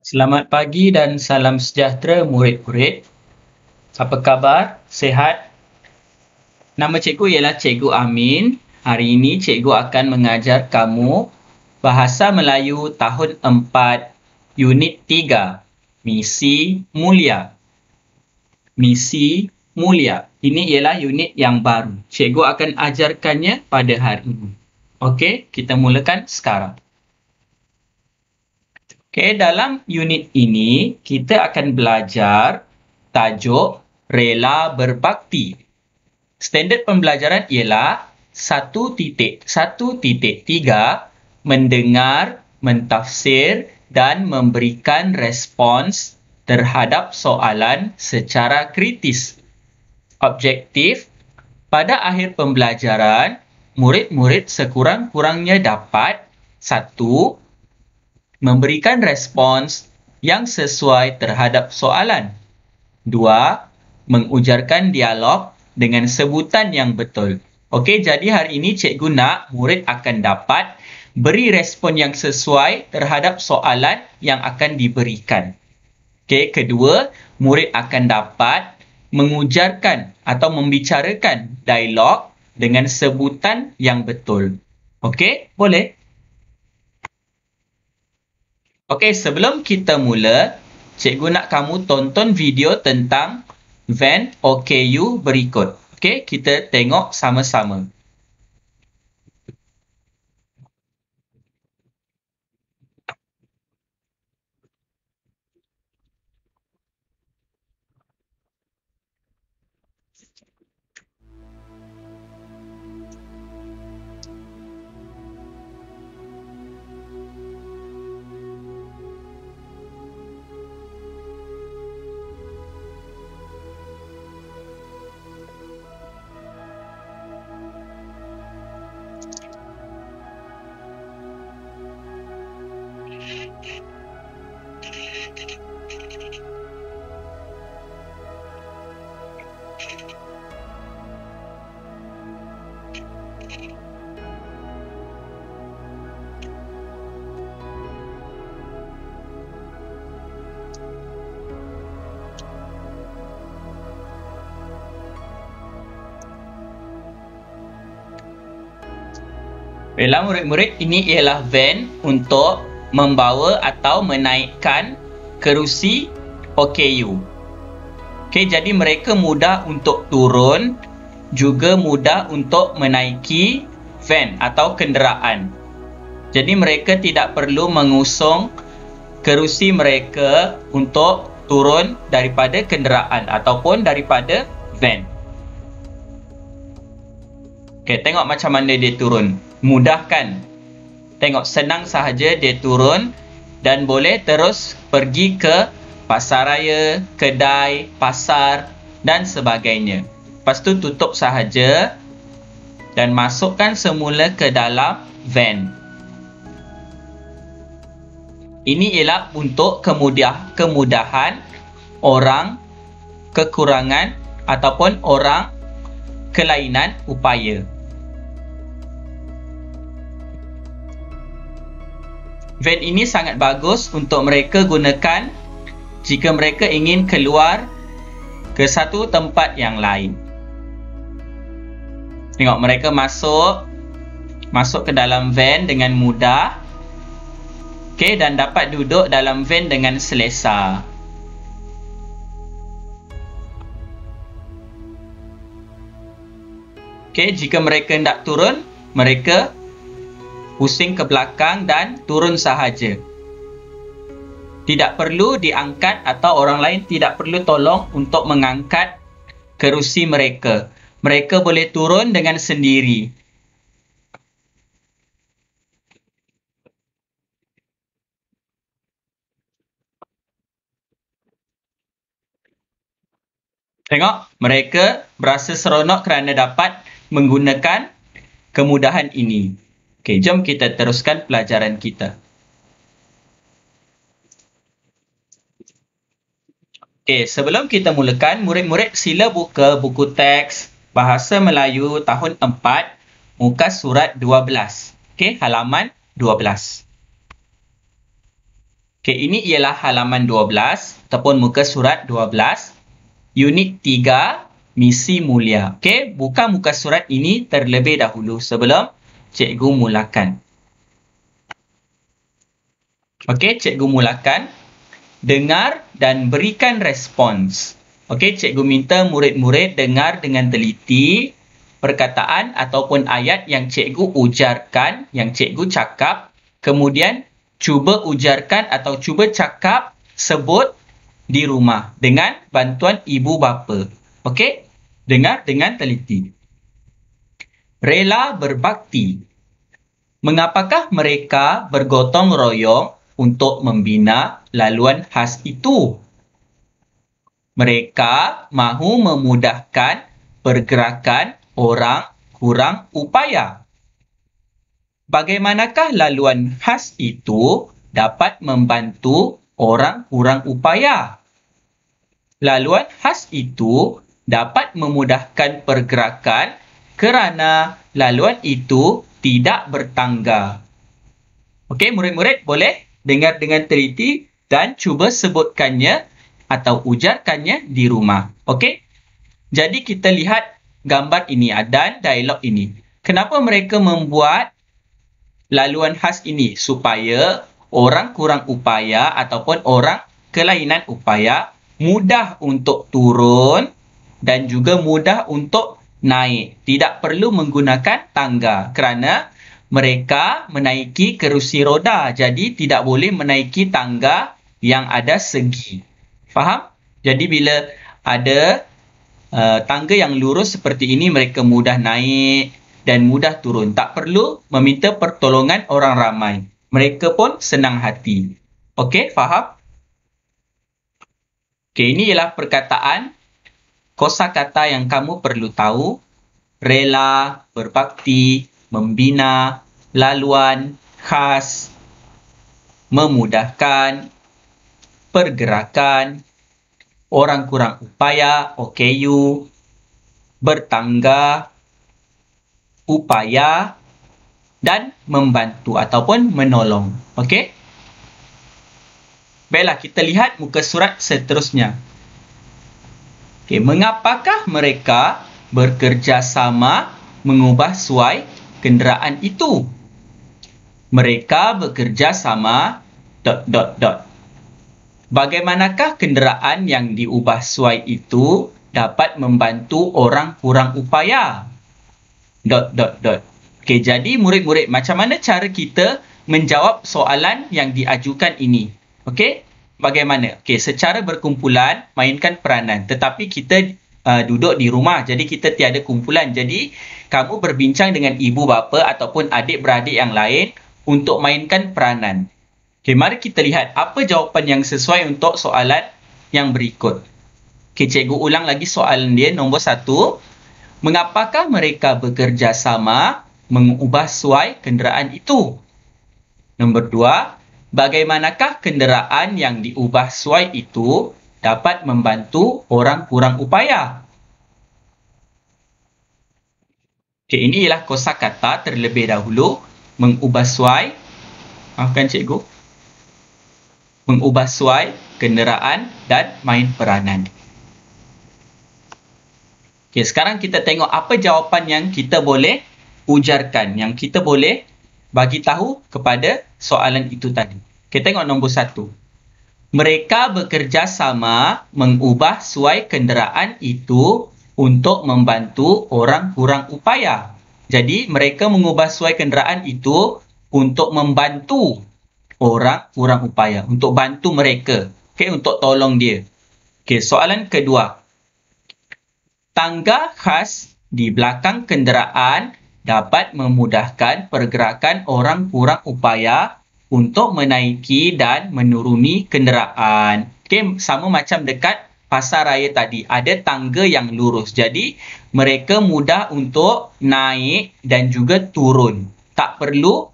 Selamat pagi dan salam sejahtera murid-murid. Apa khabar? Sehat? Nama cikgu ialah Cikgu Amin. Hari ini cikgu akan mengajar kamu Bahasa Melayu tahun 4, unit 3, Misi Mulia. Misi Mulia. Ini ialah unit yang baru. Cikgu akan ajarkannya pada hari ini. Okey, kita mulakan sekarang. Okay, dalam unit ini, kita akan belajar tajuk Rela Berbakti. Standard pembelajaran ialah 1.1.3 mendengar, mentafsir dan memberikan respons terhadap soalan secara kritis. Objektif, pada akhir pembelajaran, murid-murid sekurang-kurangnya dapat 1. Memberikan respons yang sesuai terhadap soalan. 2. Mengujarkan dialog dengan sebutan yang betul. Okey, jadi hari ini cikgu nak murid akan dapat beri respon yang sesuai terhadap soalan yang akan diberikan. Okey, kedua, murid akan dapat mengujarkan atau membicarakan dialog dengan sebutan yang betul. Okey, boleh? Okey, sebelum kita mula, cikgu nak kamu tonton video tentang Van OKU berikut. Okey, kita tengok sama-sama. Baiklah murid-murid, ini ialah van untuk membawa atau menaikkan kerusi OKU. Okey, jadi mereka mudah untuk turun, juga mudah untuk menaiki van atau kenderaan. Jadi mereka tidak perlu mengusung kerusi mereka untuk turun daripada kenderaan ataupun daripada van. Okey, tengok macam mana dia turun. Mudah kan? Tengok, senang sahaja dia turun dan boleh terus pergi ke pasaraya, kedai, pasar dan sebagainya. Lepas tu tutup sahaja dan masukkan semula ke dalam van. Ini ialah untuk kemudahan orang kekurangan ataupun orang kelainan upaya. Van ini sangat bagus untuk mereka gunakan jika mereka ingin keluar ke satu tempat yang lain. Tengok, mereka masuk ke dalam van dengan mudah. Okey, dan dapat duduk dalam van dengan selesa. Okey, jika mereka hendak turun, mereka pusing ke belakang dan turun sahaja. Tidak perlu diangkat atau orang lain tidak perlu tolong untuk mengangkat kerusi mereka. Mereka boleh turun dengan sendiri. Tengok, mereka berasa seronok kerana dapat menggunakan kemudahan ini. Okey, jom kita teruskan pelajaran kita. Okey, sebelum kita mulakan, murid-murid sila buka buku teks Bahasa Melayu tahun 4, muka surat 12. Okey, halaman 12. Okey, ini ialah halaman 12 ataupun muka surat 12. Unit 3, misi mulia. Okey, buka muka surat ini terlebih dahulu sebelum cikgu mulakan. Okey, cikgu mulakan. Dengar dan berikan respons. Okey, cikgu minta murid-murid dengar dengan teliti perkataan ataupun ayat yang cikgu ujarkan, yang cikgu cakap. Kemudian, cuba ujarkan atau cuba cakap, sebut di rumah dengan bantuan ibu bapa. Okey? Dengar dengan teliti. Rela berbakti. Mengapakah mereka bergotong royong untuk membina laluan khas itu? Mereka mahu memudahkan pergerakan orang kurang upaya. Bagaimanakah laluan khas itu dapat membantu orang kurang upaya? Laluan khas itu dapat memudahkan pergerakan kerana laluan itu tidak bertangga. Okey, murid-murid boleh dengar dengan teliti dan cuba sebutkannya atau ujarkannya di rumah. Okey? Jadi kita lihat gambar ini dan dialog ini. Kenapa mereka membuat laluan khas ini? Supaya orang kurang upaya ataupun orang kelainan upaya mudah untuk turun dan juga mudah untuk naik. Tidak perlu menggunakan tangga kerana mereka menaiki kerusi roda. Jadi tidak boleh menaiki tangga yang ada segi. Faham? Jadi bila ada tangga yang lurus seperti ini, mereka mudah naik dan mudah turun. Tak perlu meminta pertolongan orang ramai. Mereka pun senang hati. Okey, faham? Okey, ini ialah perkataan kosakata yang kamu perlu tahu. Rela, berbakti, membina, laluan, khas, memudahkan, pergerakan, orang kurang upaya, OKU, bertangga, upaya, dan membantu ataupun menolong. Okey? Baiklah, kita lihat muka surat seterusnya. Okey, mengapakah mereka bekerjasama mengubah suai kenderaan itu? Mereka bekerjasama ... Bagaimanakah kenderaan yang diubah suai itu dapat membantu orang kurang upaya? ... Okey, jadi murid-murid, macam mana cara kita menjawab soalan yang diajukan ini? Okey, bagaimana? Okey, secara berkumpulan, mainkan peranan. Tetapi kita duduk di rumah, jadi kita tiada kumpulan. Jadi, kamu berbincang dengan ibu bapa ataupun adik-beradik yang lain untuk mainkan peranan. Okey, mari kita lihat apa jawapan yang sesuai untuk soalan yang berikut. Okey, cikgu ulang lagi soalan dia. Nombor 1. Mengapakah mereka bekerjasama mengubah suai kenderaan itu? Nombor 2. Bagaimanakah kenderaan yang diubah suai itu dapat membantu orang kurang upaya? Okey, ini ialah kosakata terlebih dahulu. Mengubah suai. Maafkan cikgu. Mengubah suai kenderaan dan main peranan. Okey, sekarang kita tengok apa jawapan yang kita boleh ujarkan, yang kita boleh bagi tahu kepada soalan itu tadi. Kita tengok nombor 1. Mereka bekerjasama mengubah suai kenderaan itu untuk membantu orang kurang upaya. Jadi, mereka mengubah suai kenderaan itu untuk membantu orang kurang upaya. Untuk bantu mereka. Okey, untuk tolong dia. Okey, soalan kedua. Tangga khas di belakang kenderaan dapat memudahkan pergerakan orang kurang upaya untuk menaiki dan menuruni kenderaan. Okey, sama macam dekat pasar raya tadi. Ada tangga yang lurus. Jadi, mereka mudah untuk naik dan juga turun. Tak perlu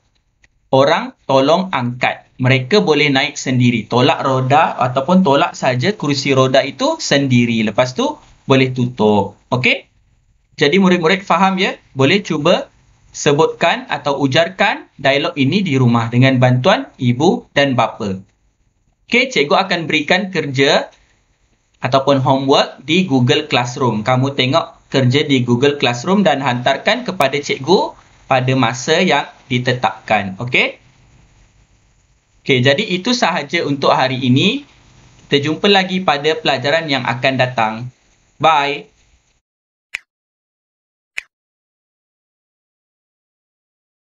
orang tolong angkat. Mereka boleh naik sendiri. Tolak roda ataupun tolak saja kerusi roda itu sendiri. Lepas tu, boleh tutup. Okey? Jadi murid-murid faham ya? Boleh cuba sebutkan atau ujarkan dialog ini di rumah dengan bantuan ibu dan bapa. Okey, cikgu akan berikan kerja ataupun homework di Google Classroom. Kamu tengok kerja di Google Classroom dan hantarkan kepada cikgu pada masa yang ditetapkan. Okey? Okey, jadi itu sahaja untuk hari ini. Kita jumpa lagi pada pelajaran yang akan datang. Bye.